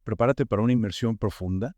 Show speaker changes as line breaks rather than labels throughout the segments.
Prepárate para una inmersión profunda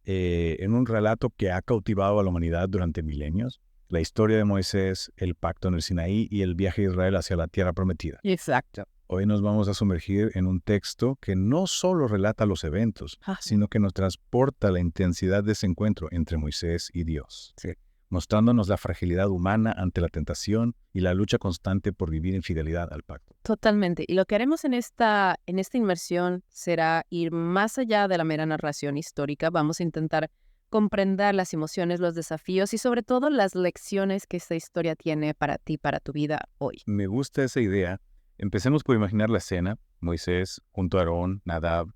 en un relato que ha cautivado a la humanidad durante milenios. La historia de Moisés, el pacto en el Sinaí y el viaje de Israel hacia la tierra prometida.
Exacto.
Hoy nos vamos a sumergir en un texto que no solo relata los eventos, sino que nos transporta la intensidad de ese encuentro entre Moisés y Dios,
Sí.
mostrándonos la fragilidad humana ante la tentación y la lucha constante por vivir en fidelidad al pacto.
Totalmente. Y lo que haremos en esta inmersión será ir más allá de la mera narración histórica. Vamos a intentar comprender las emociones, los desafíos y sobre todo las lecciones que esta historia tiene para ti, para tu vida hoy.
Me gusta esa idea. Empecemos por imaginar la escena. Moisés, junto a Aarón, Nadab,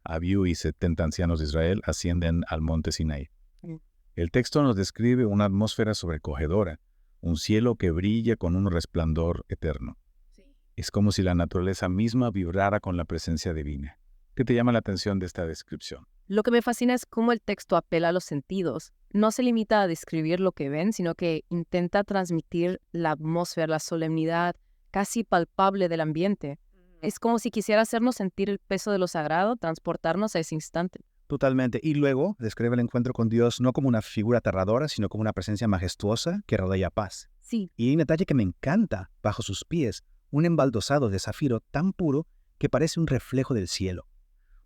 Abiú y 70 ancianos de Israel ascienden al monte Sinaí. El texto nos describe una atmósfera sobrecogedora, un cielo que brilla con un resplandor eterno. Es como si la naturaleza misma vibrara con la presencia divina. ¿Qué te llama la atención de esta descripción?
Lo que me fascina es cómo el texto apela a los sentidos. No se limita a describir lo que ven, sino que intenta transmitir la atmósfera, la solemnidad casi palpable del ambiente. Es como si quisiera hacernos sentir el peso de lo sagrado, transportarnos a ese instante.
Totalmente. Y luego describe el encuentro con Dios no como una figura aterradora, sino como una presencia majestuosa que rodea paz.
Sí.
Y hay un detalle que me encanta. Bajo sus pies, un embaldosado de zafiro tan puro que parece un reflejo del cielo.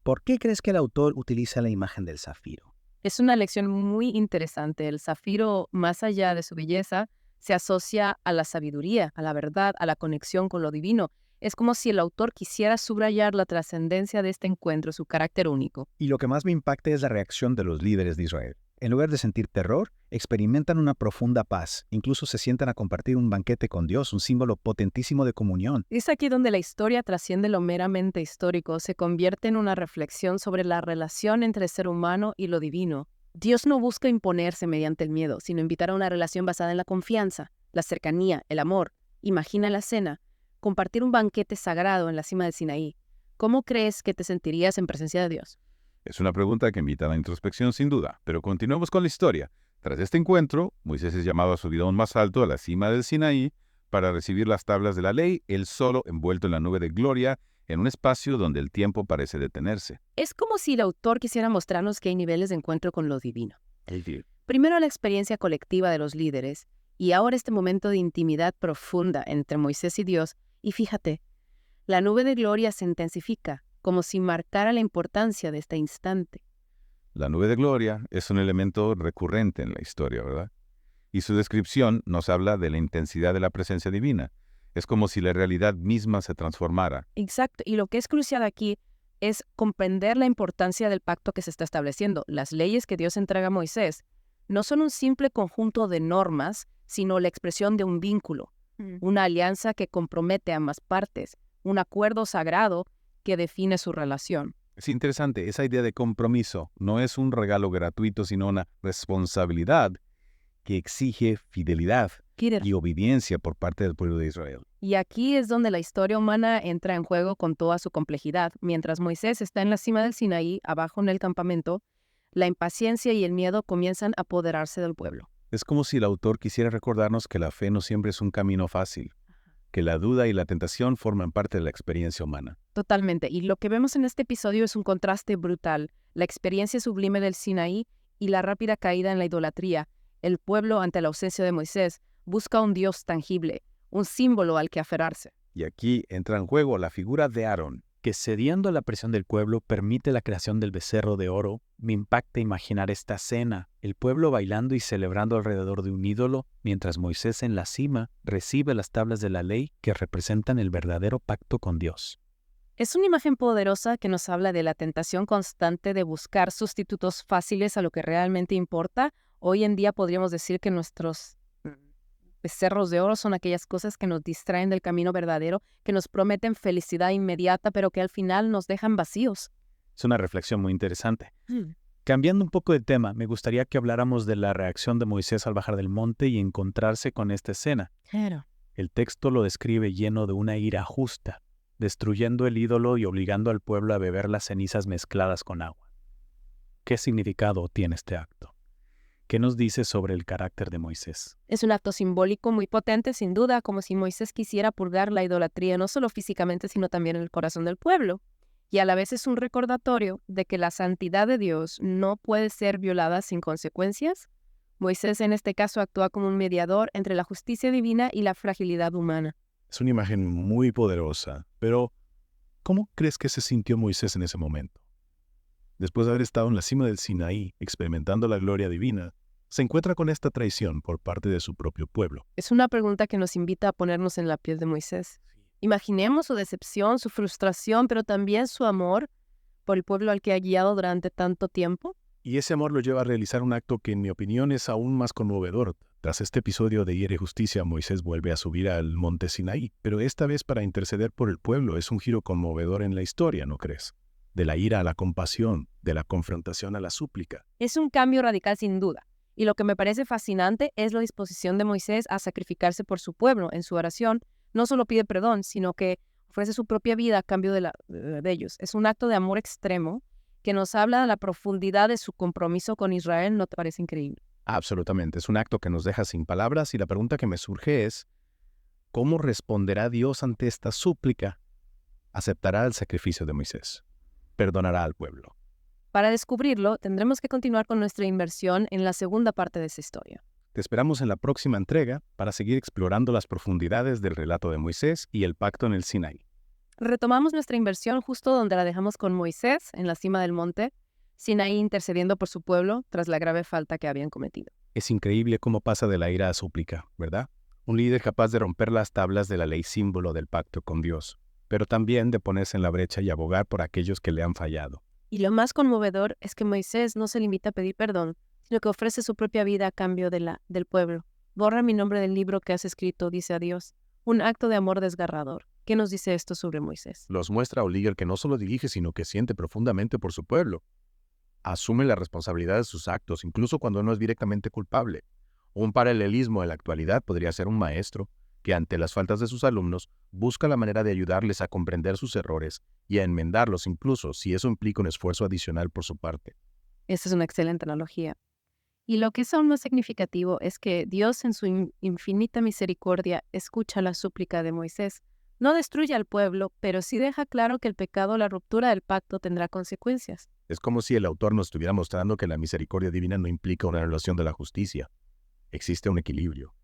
¿Por qué crees que el autor utiliza la imagen del zafiro?
Es una lección muy interesante. El zafiro, más allá de su belleza, se asocia a la sabiduría, a la verdad, a la conexión con lo divino. Es como si el autor quisiera subrayar la trascendencia de este encuentro, su carácter único.
Y lo que más me impacta es la reacción de los líderes de Israel. En lugar de sentir terror, experimentan una profunda paz. Incluso se sientan a compartir un banquete con Dios, un símbolo potentísimo de comunión.
Es aquí donde la historia trasciende lo meramente histórico, se convierte en una reflexión sobre la relación entre el ser humano y lo divino. Dios no busca imponerse mediante el miedo, sino invitar a una relación basada en la confianza, la cercanía, el amor. Imagina la cena, compartir un banquete sagrado en la cima del Sinaí. ¿Cómo crees que te sentirías en presencia de Dios?
Es una pregunta que invita a la introspección sin duda, pero continuemos con la historia. Tras este encuentro, Moisés es llamado a subir aún más alto a la cima del Sinaí para recibir las tablas de la ley, él solo envuelto en la nube de gloria, en un espacio donde el tiempo parece detenerse.
Es como si el autor quisiera mostrarnos que hay niveles de encuentro con lo divino. Primero la experiencia colectiva de los líderes, y ahora este momento de intimidad profunda entre Moisés y Dios. Y fíjate, la nube de gloria se intensifica, como si marcara la importancia de este instante.
La nube de gloria es un elemento recurrente en la historia, ¿verdad? Y su descripción nos habla de la intensidad de la presencia divina. Es como si la realidad misma se transformara.
Exacto, y lo que es crucial aquí es comprender la importancia del pacto que se está estableciendo. Las leyes que Dios entrega a Moisés no son un simple conjunto de normas, sino la expresión de un vínculo, una alianza que compromete a ambas partes, un acuerdo sagrado que define su relación.
Es interesante, esa idea de compromiso no es un regalo gratuito, sino una responsabilidad que exige fidelidad y obediencia por parte del pueblo de Israel.
Y aquí es donde la historia humana entra en juego con toda su complejidad. Mientras Moisés está en la cima del Sinaí, abajo en el campamento, la impaciencia y el miedo comienzan a apoderarse del pueblo.
Es como si el autor quisiera recordarnos que la fe no siempre es un camino fácil, que la duda y la tentación forman parte de la experiencia humana.
Totalmente. Y lo que vemos en este episodio es un contraste brutal. La experiencia sublime del Sinaí y la rápida caída en la idolatría. El pueblo, ante la ausencia de Moisés, busca un Dios tangible, un símbolo al que aferrarse.
Y aquí entra en juego la figura de Aarón,
Que cediendo a la presión del pueblo permite la creación del becerro de oro. Me impacta imaginar esta escena, el pueblo bailando y celebrando alrededor de un ídolo, mientras Moisés en la cima recibe las tablas de la ley que representan el verdadero pacto con Dios.
Es una imagen poderosa que nos habla de la tentación constante de buscar sustitutos fáciles a lo que realmente importa. Hoy en día podríamos decir que nuestros becerros de oro son aquellas cosas que nos distraen del camino verdadero, que nos prometen felicidad inmediata, pero que al final nos dejan vacíos.
Es una reflexión muy interesante. Cambiando un poco de tema, me gustaría que habláramos de la reacción de Moisés al bajar del monte y encontrarse con esta escena.
Claro.
El texto lo describe lleno de una ira justa, destruyendo el ídolo y obligando al pueblo a beber las cenizas mezcladas con agua. ¿Qué significado tiene este acto? ¿Qué nos dice sobre el carácter de Moisés?
Es un acto simbólico muy potente, sin duda, como si Moisés quisiera purgar la idolatría no solo físicamente, sino también en el corazón del pueblo. y a la vez es un recordatorio de que la santidad de Dios no puede ser violada sin consecuencias. Moisés en este caso actúa como un mediador entre la justicia divina y la fragilidad humana.
Es una imagen muy poderosa, pero ¿cómo crees que se sintió Moisés en ese momento? Después de haber estado en la cima del Sinaí, experimentando la gloria divina, se encuentra con esta traición por parte de su propio pueblo.
Es una pregunta que nos invita a ponernos en la piel de Moisés. Imaginemos su decepción, su frustración, pero también su amor por el pueblo al que ha guiado durante tanto tiempo.
Y ese amor lo lleva a realizar un acto que en mi opinión es aún más conmovedor. Tras este episodio de Hiere Justicia, Moisés vuelve a subir al monte Sinaí, pero esta vez para interceder por el pueblo. Es un giro conmovedor en la historia, ¿no crees? De la ira a la compasión, de la confrontación a la súplica.
Es un cambio radical sin duda. Y lo que me parece fascinante es la disposición de Moisés a sacrificarse por su pueblo. En su oración no solo pide perdón, sino que ofrece su propia vida a cambio de ellos. Es un acto de amor extremo que nos habla de la profundidad de su compromiso con Israel. ¿No te parece increíble?
Absolutamente, es un acto que nos deja sin palabras y la pregunta que me surge es, ¿cómo responderá Dios ante esta súplica? ¿Aceptará el sacrificio de Moisés? ¿Perdonará al pueblo?
Para descubrirlo, tendremos que continuar con nuestra inmersión en la segunda parte de esa historia.
Te esperamos en la próxima entrega para seguir explorando las profundidades del relato de Moisés y el pacto en el Sinaí.
Retomamos nuestra inversión justo donde la dejamos con Moisés, en la cima del monte, Sinaí intercediendo por su pueblo tras la grave falta que habían cometido.
Es increíble cómo pasa de la ira a súplica, ¿verdad? Un líder capaz de romper las tablas de la ley símbolo del pacto con Dios, pero también de ponerse en la brecha y abogar por aquellos que le han fallado.
Y lo más conmovedor es que Moisés no se limita a pedir perdón, sino que ofrece su propia vida a cambio del pueblo. Borra mi nombre del libro que has escrito, dice a Dios. Un acto de amor desgarrador. ¿Qué nos dice esto sobre Moisés?
Los muestra a un líder que no solo dirige, sino que siente profundamente por su pueblo. Asume la responsabilidad de sus actos, incluso cuando no es directamente culpable. Un paralelismo en la actualidad podría ser un maestro que ante las faltas de sus alumnos busca la manera de ayudarles a comprender sus errores y a enmendarlos, incluso si eso implica un esfuerzo adicional por su parte.
Esta es una excelente analogía. Y lo que es aún más significativo es que Dios en su infinita misericordia escucha la súplica de Moisés. No destruye al pueblo, pero sí deja claro que el pecado o la ruptura del pacto tendrá consecuencias.
Es como si el autor nos estuviera mostrando que la misericordia divina no implica una anulación de la justicia. Existe un equilibrio.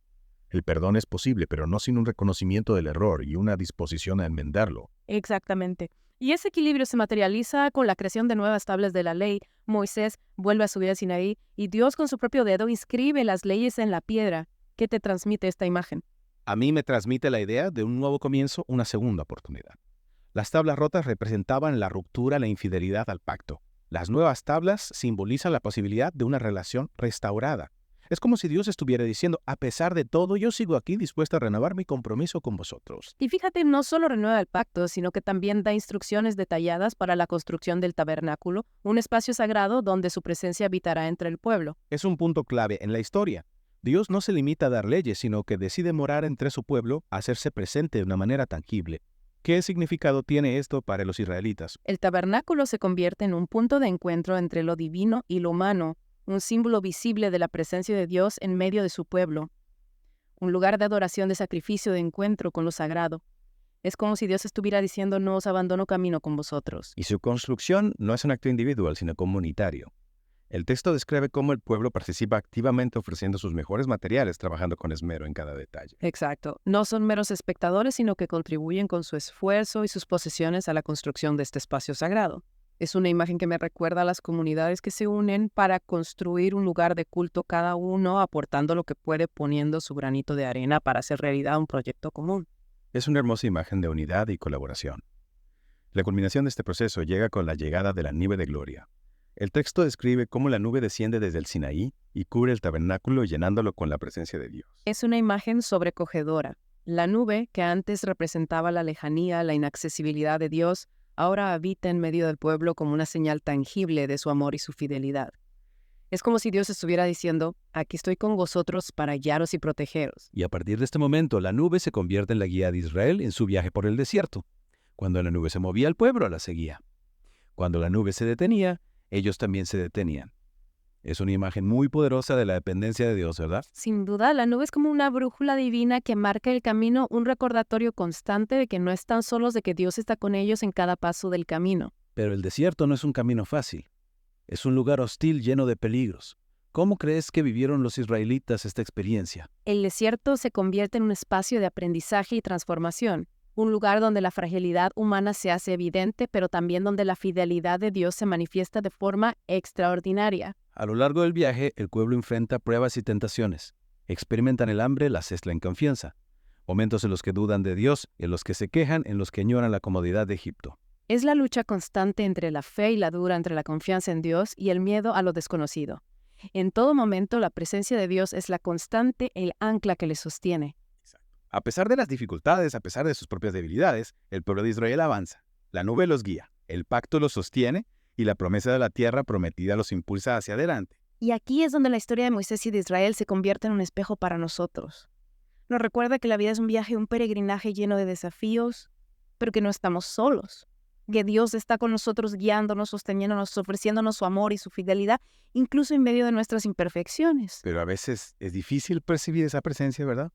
El perdón es posible, pero no sin un reconocimiento del error y una disposición a enmendarlo.
Exactamente. Y ese equilibrio se materializa con la creación de nuevas tablas de la ley. Moisés vuelve a subir a Sinaí y Dios con su propio dedo inscribe las leyes en la piedra. ¿Qué te transmite esta imagen?
A mí me transmite la idea de un nuevo comienzo, una segunda oportunidad. Las tablas rotas representaban la ruptura, la infidelidad al pacto. Las nuevas tablas simbolizan la posibilidad de una relación restaurada. Es como si Dios estuviera diciendo, a pesar de todo, yo sigo aquí dispuesto a renovar mi compromiso con vosotros.
Y fíjate, no solo renueva el pacto, sino que también da instrucciones detalladas para la construcción del tabernáculo, un espacio sagrado donde su presencia habitará entre el pueblo.
Es un punto clave en la historia. Dios no se limita a dar leyes, sino que decide morar entre su pueblo, hacerse presente de una manera tangible. ¿Qué significado tiene esto para los israelitas?
El tabernáculo se convierte en un punto de encuentro entre lo divino y lo humano, un símbolo visible de la presencia de Dios en medio de su pueblo, un lugar de adoración, de sacrificio, de encuentro con lo sagrado. Es como si Dios estuviera diciendo, no os abandono camino con vosotros.
Y su construcción no es un acto individual, sino comunitario. El texto describe cómo el pueblo participa activamente ofreciendo sus mejores materiales, trabajando con esmero en cada detalle.
Exacto. No son meros espectadores, sino que contribuyen con su esfuerzo y sus posesiones a la construcción de este espacio sagrado. Es una imagen que me recuerda a las comunidades que se unen para construir un lugar de culto, cada uno aportando lo que puede, poniendo su granito de arena para hacer realidad un proyecto común.
Es una hermosa imagen de unidad y colaboración. La culminación de este proceso llega con la llegada de la nube de gloria. El texto describe cómo la nube desciende desde el Sinaí y cubre el tabernáculo llenándolo con la presencia de Dios.
Es una imagen sobrecogedora. La nube, que antes representaba la lejanía, la inaccesibilidad de Dios, ahora habita en medio del pueblo como una señal tangible de su amor y su fidelidad. Es como si Dios estuviera diciendo, aquí estoy con vosotros para guiaros y protegeros.
Y a partir de este momento, la nube se convierte en la guía de Israel en su viaje por el desierto. Cuando la nube se movía, el pueblo la seguía. Cuando la nube se detenía, ellos también se detenían. Es una imagen muy poderosa de la dependencia de Dios, ¿verdad?
Sin duda, la nube es como una brújula divina que marca el camino, un recordatorio constante de que no están solos, de que Dios está con ellos en cada paso del camino.
Pero el desierto no es un camino fácil. Es un lugar hostil lleno de peligros. ¿Cómo crees que vivieron los israelitas esta experiencia?
El desierto se convierte en un espacio de aprendizaje y transformación, un lugar donde la fragilidad humana se hace evidente, pero también donde la fidelidad de Dios se manifiesta de forma extraordinaria.
A lo largo del viaje, el pueblo enfrenta pruebas y tentaciones. Experimentan el hambre, la sed, la inconfianza. Momentos en los que dudan de Dios, en los que se quejan, en los que añoran la comodidad de Egipto.
Es la lucha constante entre la fe y la dura, entre la confianza en Dios y el miedo a lo desconocido. En todo momento, la presencia de Dios es la constante, el ancla que les sostiene.
A pesar de las dificultades, a pesar de sus propias debilidades, el pueblo de Israel avanza. La nube los guía, el pacto los sostiene y la promesa de la tierra prometida los impulsa hacia adelante.
Y aquí es donde la historia de Moisés y de Israel se convierte en un espejo para nosotros. Nos recuerda que la vida es un viaje, un peregrinaje lleno de desafíos, pero que no estamos solos. Que Dios está con nosotros guiándonos, sosteniéndonos, ofreciéndonos su amor y su fidelidad, incluso en medio de nuestras imperfecciones.
Pero a veces es difícil percibir esa presencia, ¿verdad?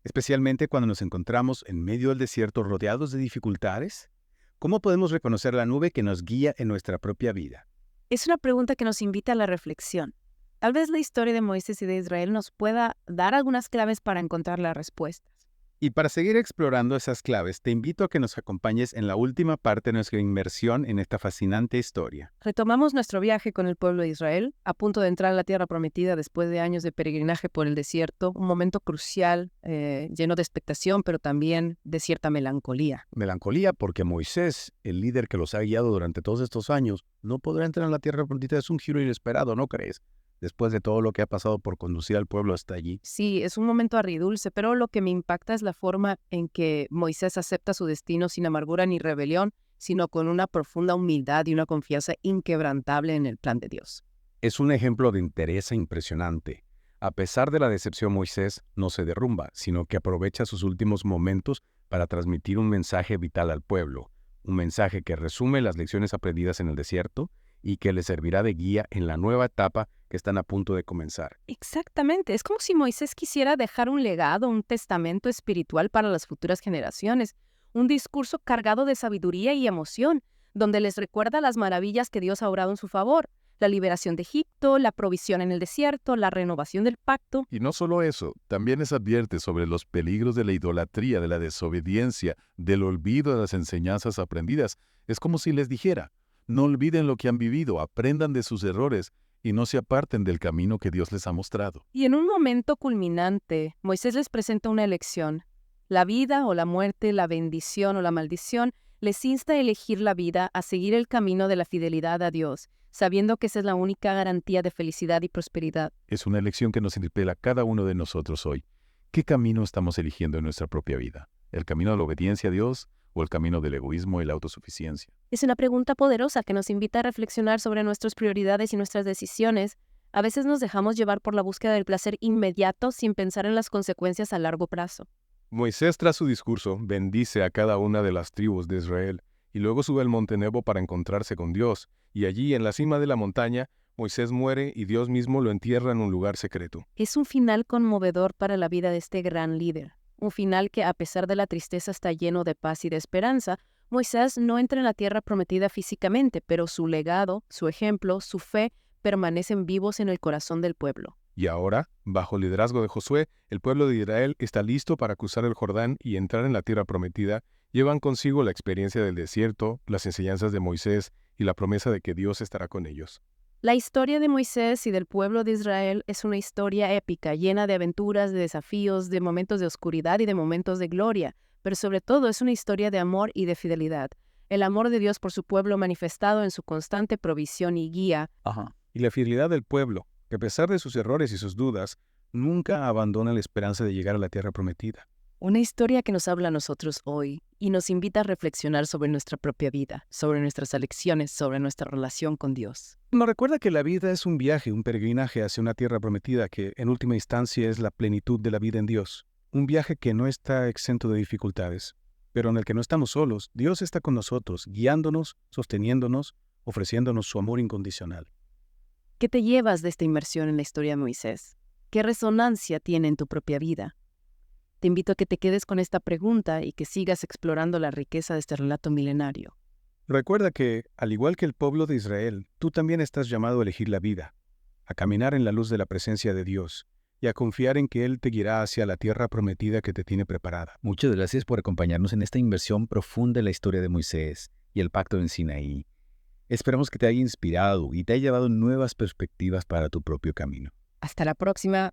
Especialmente cuando nos encontramos en medio del desierto rodeados de dificultades. ¿Cómo podemos reconocer la nube que nos guía en nuestra propia vida?
Es una pregunta que nos invita a la reflexión. Tal vez la historia de Moisés y de Israel nos pueda dar algunas claves para encontrar las respuestas.
Y para seguir explorando esas claves, te invito a que nos acompañes en la última parte de nuestra inmersión en esta fascinante historia.
Retomamos nuestro viaje con el pueblo de Israel, a punto de entrar a la tierra prometida después de años de peregrinaje por el desierto, un momento crucial, lleno de expectación, pero también de cierta melancolía.
Melancolía porque Moisés, el líder que los ha guiado durante todos estos años, no podrá entrar en la tierra prometida. Es un giro inesperado, ¿no crees? Después de todo lo que ha pasado por conducir al pueblo hasta allí.
Sí, es un momento agridulce, pero lo que me impacta es la forma en que Moisés acepta su destino sin amargura ni rebelión, sino con una profunda humildad y una confianza inquebrantable en el plan de Dios.
Es un ejemplo de entereza impresionante. A pesar de la decepción, Moisés no se derrumba, sino que aprovecha sus últimos momentos para transmitir un mensaje vital al pueblo, un mensaje que resume las lecciones aprendidas en el desierto y que le servirá de guía en la nueva etapa que están a punto de comenzar.
Exactamente, es como si Moisés quisiera dejar un legado, un testamento espiritual para las futuras generaciones, un discurso cargado de sabiduría y emoción, donde les recuerda las maravillas que Dios ha obrado en su favor, la liberación de Egipto, la provisión en el desierto, la renovación del pacto.
Y no solo eso, también les advierte sobre los peligros de la idolatría, de la desobediencia, del olvido de las enseñanzas aprendidas. Es como si les dijera: no olviden lo que han vivido, aprendan de sus errores y no se aparten del camino que Dios les ha mostrado.
Y en un momento culminante, Moisés les presenta una elección. La vida o la muerte, la bendición o la maldición, les insta a elegir la vida, a seguir el camino de la fidelidad a Dios, sabiendo que esa es la única garantía de felicidad y prosperidad.
Es una elección que nos interpela a cada uno de nosotros hoy. ¿Qué camino estamos eligiendo en nuestra propia vida? ¿El camino de la obediencia a Dios o el camino del egoísmo y la autosuficiencia?
Es una pregunta poderosa que nos invita a reflexionar sobre nuestras prioridades y nuestras decisiones. A veces nos dejamos llevar por la búsqueda del placer inmediato sin pensar en las consecuencias a largo plazo.
Moisés, tras su discurso, bendice a cada una de las tribus de Israel y luego sube al monte Nebo para encontrarse con Dios. Y allí, en la cima de la montaña, Moisés muere y Dios mismo lo entierra en un lugar secreto.
Es un final conmovedor para la vida de este gran líder. Un final que, a pesar de la tristeza, está lleno de paz y de esperanza. Moisés no entra en la tierra prometida físicamente, pero su legado, su ejemplo, su fe permanecen vivos en el corazón del pueblo.
Y ahora, bajo el liderazgo de Josué, el pueblo de Israel está listo para cruzar el Jordán y entrar en la tierra prometida. Llevan consigo la experiencia del desierto, las enseñanzas de Moisés y la promesa de que Dios estará con ellos.
La historia de Moisés y del pueblo de Israel es una historia épica, llena de aventuras, de desafíos, de momentos de oscuridad y de momentos de gloria, pero sobre todo es una historia de amor y de fidelidad. El amor de Dios por su pueblo manifestado en su constante provisión y guía.
Y la fidelidad del pueblo, que a pesar de sus errores y sus dudas, nunca abandona la esperanza de llegar a la tierra prometida.
Una historia que nos habla a nosotros hoy y nos invita a reflexionar sobre nuestra propia vida, sobre nuestras elecciones, sobre nuestra relación con Dios.
Nos recuerda que la vida es un viaje, un peregrinaje hacia una tierra prometida que, en última instancia, es la plenitud de la vida en Dios. Un viaje que no está exento de dificultades, pero en el que no estamos solos. Dios está con nosotros, guiándonos, sosteniéndonos, ofreciéndonos su amor incondicional.
¿Qué te llevas de esta inmersión en la historia de Moisés? ¿Qué resonancia tiene en tu propia vida? Te invito a que te quedes con esta pregunta y que sigas explorando la riqueza de este relato milenario.
Recuerda que, al igual que el pueblo de Israel, tú también estás llamado a elegir la vida, a caminar en la luz de la presencia de Dios y a confiar en que Él te guiará hacia la tierra prometida que te tiene preparada.
Muchas gracias por acompañarnos en esta inmersión profunda en la historia de Moisés y el pacto en Sinaí. Esperamos que te haya inspirado y te haya llevado nuevas perspectivas para tu propio camino.
Hasta la próxima.